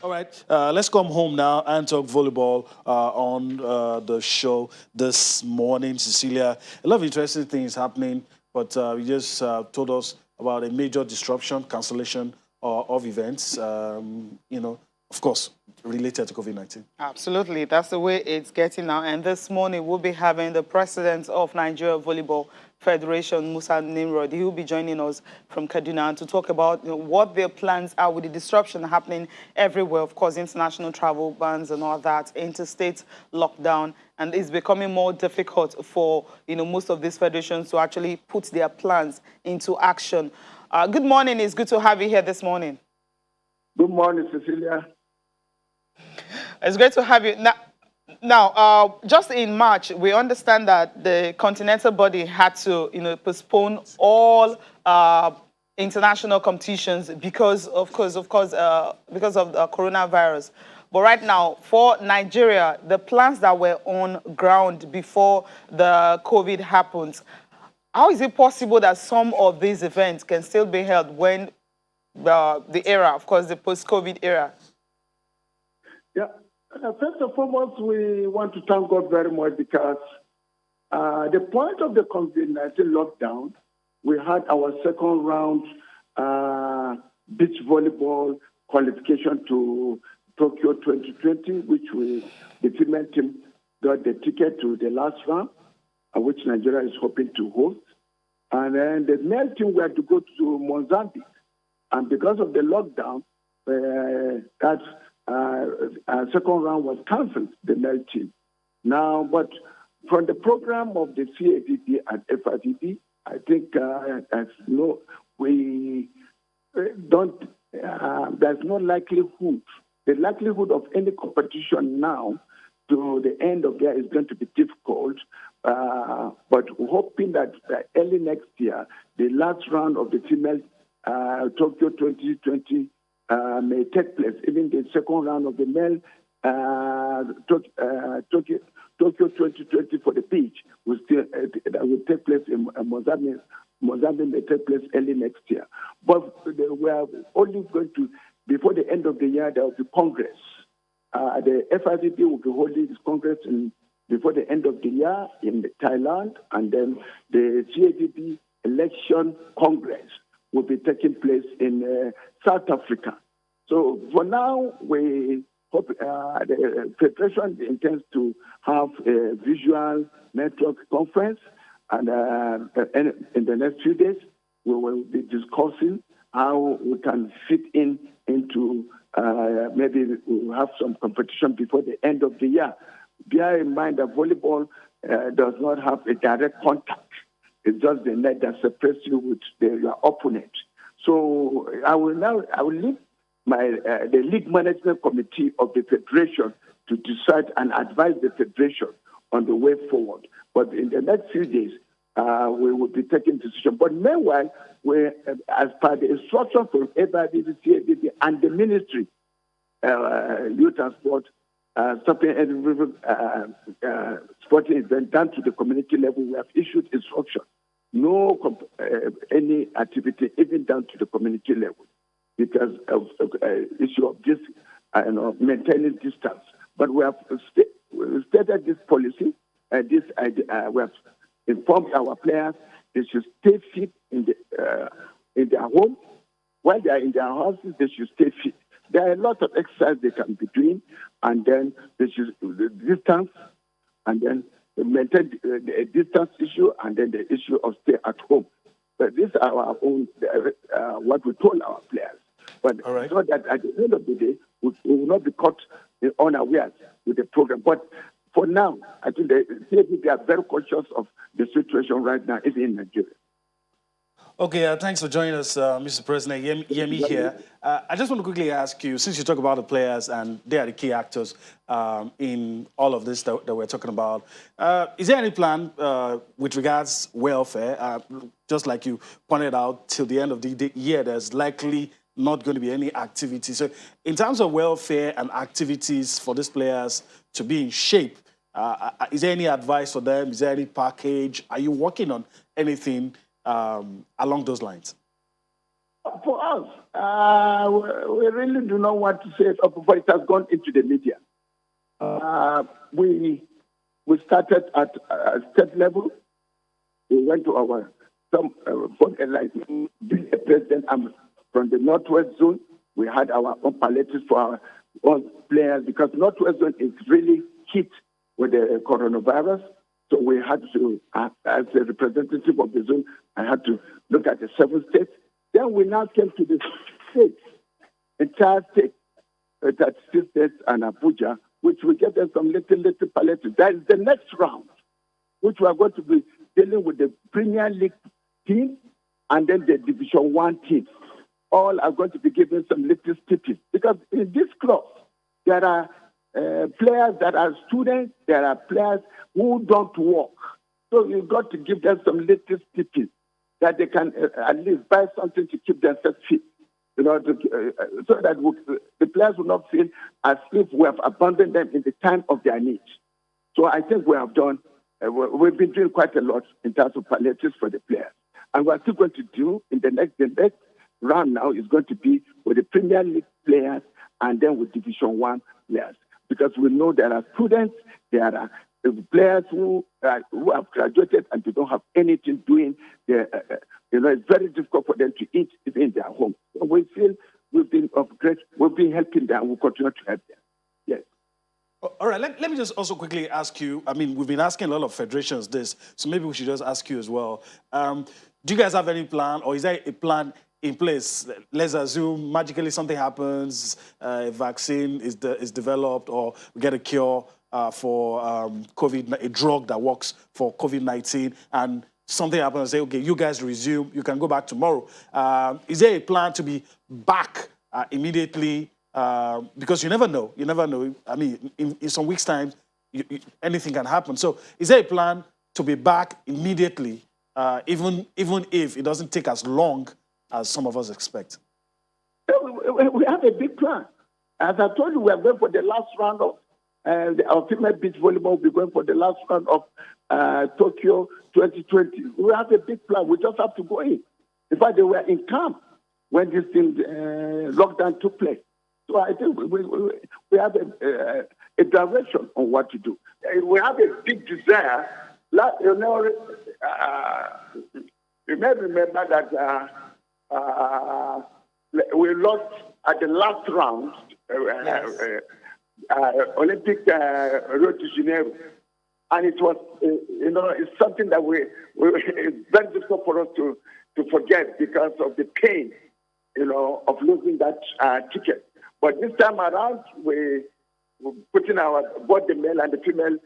All right, let's come home now and talk volleyball on the show this morning. Cecilia, a lot of interesting things happening, but you just told us about a major disruption, cancellation of events, of course, related to COVID-19. Absolutely. That's the way it's getting now. And this morning, we'll be having the president of Nigeria Volleyball Federation, Musa Nimrod. He will be joining us from Kaduna to talk about what their plans are with the disruption happening everywhere. Of course, international travel bans and all that, interstate lockdown. And it's becoming more difficult for most of these federations to actually put their plans into action. Good morning. It's good to have you here this morning. Good morning, Cecilia. It's great to have you. Now, just in March, we understand that the continental body had to, postpone all international competitions because of the coronavirus. But right now, for Nigeria, the plans that were on ground before the COVID happened, how is it possible that some of these events can still be held when the era, of course, the post-COVID era? Yeah. First and foremost, we want to thank God very much because the point of the COVID-19 lockdown, we had our second round beach volleyball qualification to Tokyo 2020, which the female team got the ticket to the last round, which Nigeria is hoping to host. And then the male team were to go to Mozambique. And because of the lockdown, that second round was cancelled, the male team. Now, but from the program of the CADD and FIDD, I think there's no likelihood. The likelihood of any competition now to the end of the year is going to be difficult. But hoping that early next year, the last round of the female Tokyo 2020 may take place. Even the second round of the male Tokyo 2020 for the beach that will take place in Mozambique. Mozambique may take place early next year. But we are only going to, before the end of the year, there will be Congress. The FIVB will be holding this Congress before the end of the year in Thailand, and then the CADB election Congress will be taking place in South Africa. So for now, we hope the Federation intends to have a visual network conference, and in the next few days, we will be discussing how we can fit into maybe we'll have some competition before the end of the year. Bear in mind that volleyball does not have a direct contact. It's just the net that separates you with your opponent. So I will leave the league management committee of the federation to decide and advise the federation on the way forward. But in the next few days, we will be taking decision. But meanwhile, as per the instruction from ABIDC and the ministry, youth and sport, stopping any sporting event down to the community level, we have issued instruction. No any activity, even down to the community level, because of issue of this, maintaining distance. But we have stated this policy, we have informed our players they should stay fit in their home. While they are in their houses, they should stay fit. There are a lot of exercise they can be doing, and then they should distance, and then maintain the distance issue, and then the issue of stay at home. But these are our own, what we told our players. But so that at the end of the day, we will not be caught unawares with the program. But for now, I think they are very conscious of the situation right now, even in Nigeria. Okay, thanks for joining us, Mr. President. Yemi here. I just want to quickly ask you, since you talk about the players and they are the key actors in all of this that we're talking about, is there any plan with regards welfare? Just like you pointed out, till the end of the year, there's likely not going to be any activity. So in terms of welfare and activities for these players to be in shape, is there any advice for them? Is there any package? Are you working on anything along those lines? For us, we really do not want to say it, but it has gone into the media. We started at state level. We went to our like being a president. I'm from the Northwest Zone. We had our own palliatives for our own players because Northwest Zone is really hit with the coronavirus. So we had to, as a representative of the zone, I had to look at the 7 states. Then we now came to the states, entire state, that 6 states and Abuja, which we get them some little palliatives. That is the next round, which we are going to be dealing with the Premier League team and then the Division 1 team. All are going to be given some little stipends. Because in this club, there are players that are students, there are players who don't work. So you've got to give them some little stipends that they can at least buy something to keep themselves fit. You know, so that the players will not feel as if we have abandoned them in the time of their needs. So I think we have done, we've been doing quite a lot in terms of palliatives for the players. And we're still going to do in the next round now is going to be with the Premier League players and then with Division 1 players. Because we know there are students, there are players who have graduated and they don't have anything doing. It's very difficult for them to eat in their home. So we feel we've been helping them. We'll continue to help them. Yes. All right. Let me just also quickly ask you. I mean, we've been asking a lot of federations this, so maybe we should just ask you as well. Do you guys have any plan, or is there a plan in place? Let's assume magically something happens, a vaccine is developed, or we get a cure for COVID, a drug that works for COVID-19, and something happens and say, okay, you guys resume, you can go back tomorrow. Is there a plan to be back immediately? Because you never know. I mean, in some weeks' time, anything can happen. So is there a plan to be back immediately, even if it doesn't take as long as some of us expect? We have a big plan. As I told you, we are going for the last round of our female beach volleyball will be going for the last round of Tokyo 2020. We have a big plan. We just have to go in. In fact, they were in camp when this thing, lockdown took place. So I think we have a direction on what to do. We have a big desire. You may remember that we lost at the last round, Olympic Rio de Janeiro. And it was, it's something that it's very difficult for us to forget because of the pain, of losing that ticket. But this time around, we're putting both the male and the female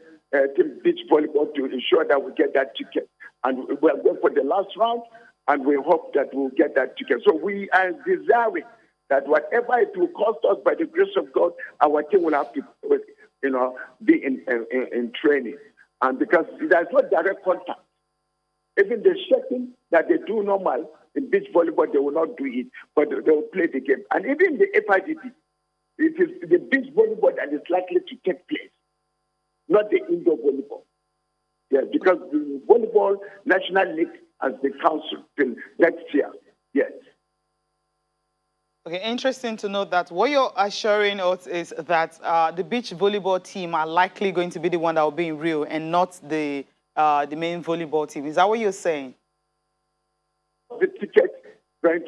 team beach volleyball to ensure that we get that ticket. And we're going for the last round, and we hope that we'll get that ticket. So we are desiring that whatever it will cost us by the grace of God, our team will have to, be in training. And because there's no direct contact. Even the shaking that they do normal in beach volleyball, they will not do it, but they will play the game. And even the FIDP, it is the beach volleyball that is likely to take place, not the indoor volleyball. Yes, because the Volleyball National League has the council till next year. Yes. Okay, interesting to note that what you're assuring us is that the beach volleyball team are likely going to be the one that will be in Rio and not the main volleyball team. Is that what you're saying? The ticket right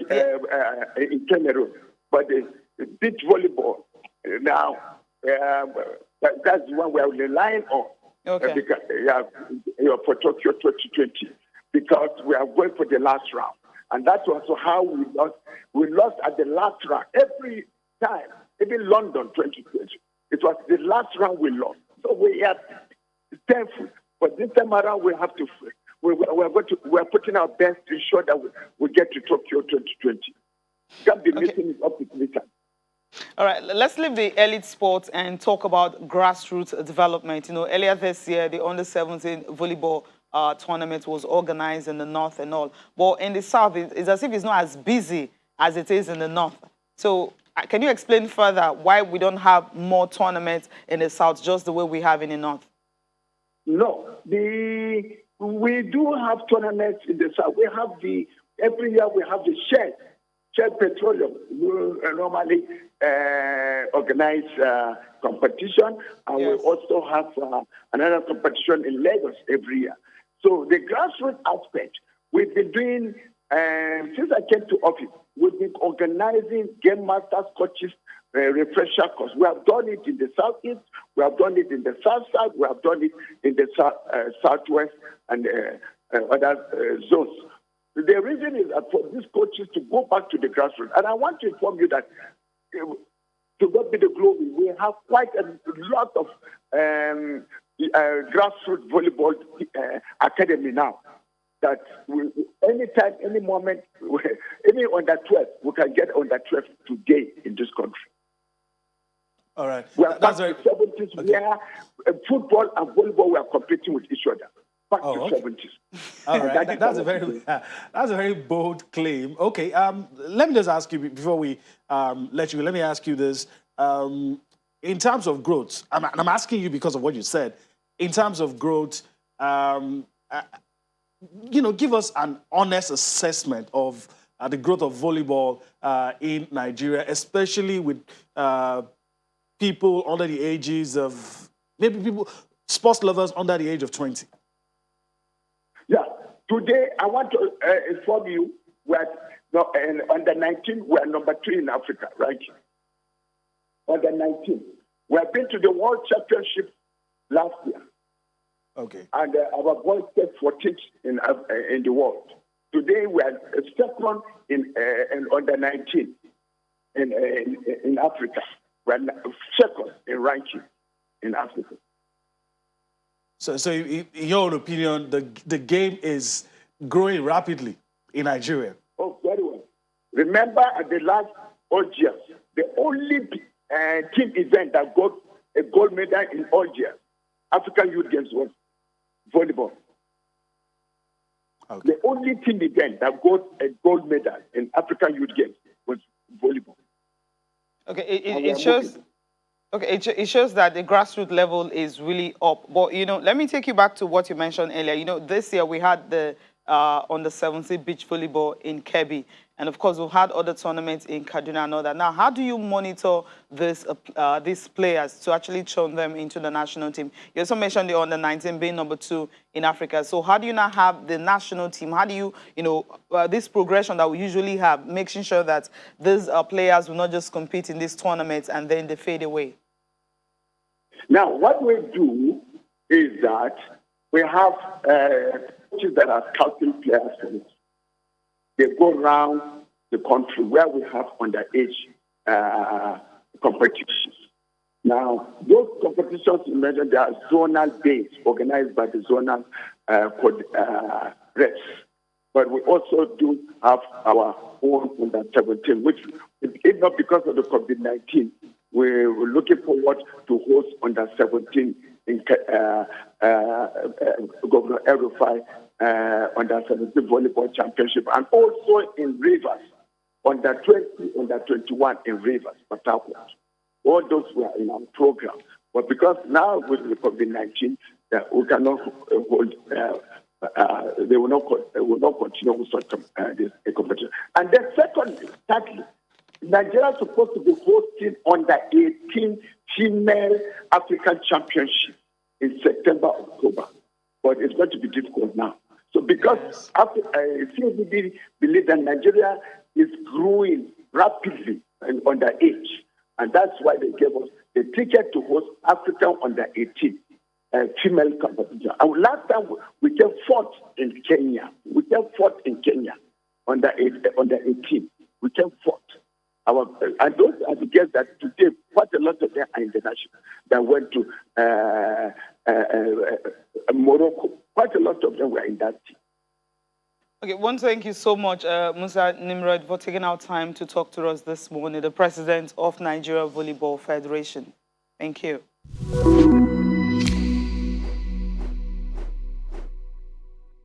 in Cameroon, but the beach volleyball now that's the one we are relying on. Okay. Because, for Tokyo 2020, because we are going for the last round. And that's also how we lost. We lost at the last round. Every time, even London 2020, it was the last round we lost. So we are thankful. But this time around, we have to. We're putting our best to ensure that we get to Tokyo 2020. Can't be missing it up with later. All right, let's leave the elite sports and talk about grassroots development. Earlier this year, the under-17 volleyball tournament was organized in the north and all. But in the south, it's as if it's not as busy as it is in the north. So can you explain further why we don't have more tournaments in the south just the way we have in the north? No, we do have tournaments in the south. Every year we have the shed Shell Petroleum will normally organize competition, and we also have another competition in Lagos every year. So the grassroots aspect, we've been doing, since I came to office, we've been organizing game masters, coaches, refresher course. We have done it in the southeast, we have done it in the south, we have done it in the southwest and other zones. The reason is that for these coaches to go back to the grassroots. And I want to inform you that to God be the glory, we have quite a lot of grassroots volleyball academy now. That anytime, any moment, any under 12, we can get under 12 today in this country. All right. We are back to 70s where football and volleyball were competing with each other. Back to 70s. All right. That's a very bold claim. Okay. Let me just ask you before we let you. Let me ask you this. In terms of growth, I'm asking you because of what you said. In terms of growth, give us an honest assessment of the growth of volleyball in Nigeria, especially with people under the ages of sports lovers under the age of 20. Yeah. Today, I want to inform you under 19, we are number 3 in Africa, right? Under 19. We have been to the World Championship last year. Okay. And our boys get 14th in the world. Today, we are second in under 19 in Africa. We are second in ranking in Africa. So in your opinion, the game is growing rapidly in Nigeria? Oh, very well. Remember at the last Algiers, the only team event that got a gold medal in Algiers, African Youth Games, was volleyball. Okay. The only team event that got a gold medal in African Youth Games was volleyball. Okay, it shows. Okay, it shows that the grassroots level is really up. But, let me take you back to what you mentioned earlier. This year we had the under 17 beach volleyball in Kebbi. And, of course, we've had other tournaments in Kaduna and all that. Now, how do you monitor these players to actually turn them into the national team? You also mentioned the under 19 being number 2 in Africa. So how do you now have the national team? How do you, this progression that we usually have, making sure that these players will not just compete in these tournaments and then they fade away? Now, what we do is that we have coaches that are scouting players for us. They go around the country where we have underage competitions. Now, those competitions you mentioned, they are zonal based, organized by the zonal reps. But we also do have our own under 17, which, if not because of the COVID-19, we're looking forward to host under 17 in Governor El-Rufai under 17 volleyball championship, and also in Rivers, under 20, under 21 in Rivers, Port Harcourt. All those were in our program. But because now with the COVID-19, we cannot hold, they will not continue with such this competition. And then thirdly, Nigeria is supposed to be hosting under 18 female African championship in September, October. But it's going to be difficult now. So because CFDB believe that Nigeria is growing rapidly and underage, and that's why they gave us the ticket to host African under 18 female competition. And last time we came fourth in Kenya. Under 18. We came fourth. And those are the girls that today, quite a lot of them are international, that went to Morocco. Quite a lot of them were in that team. Okay, thank you so much, Musa Nimrod, for taking our time to talk to us this morning, the president of Nigeria Volleyball Federation. Thank you.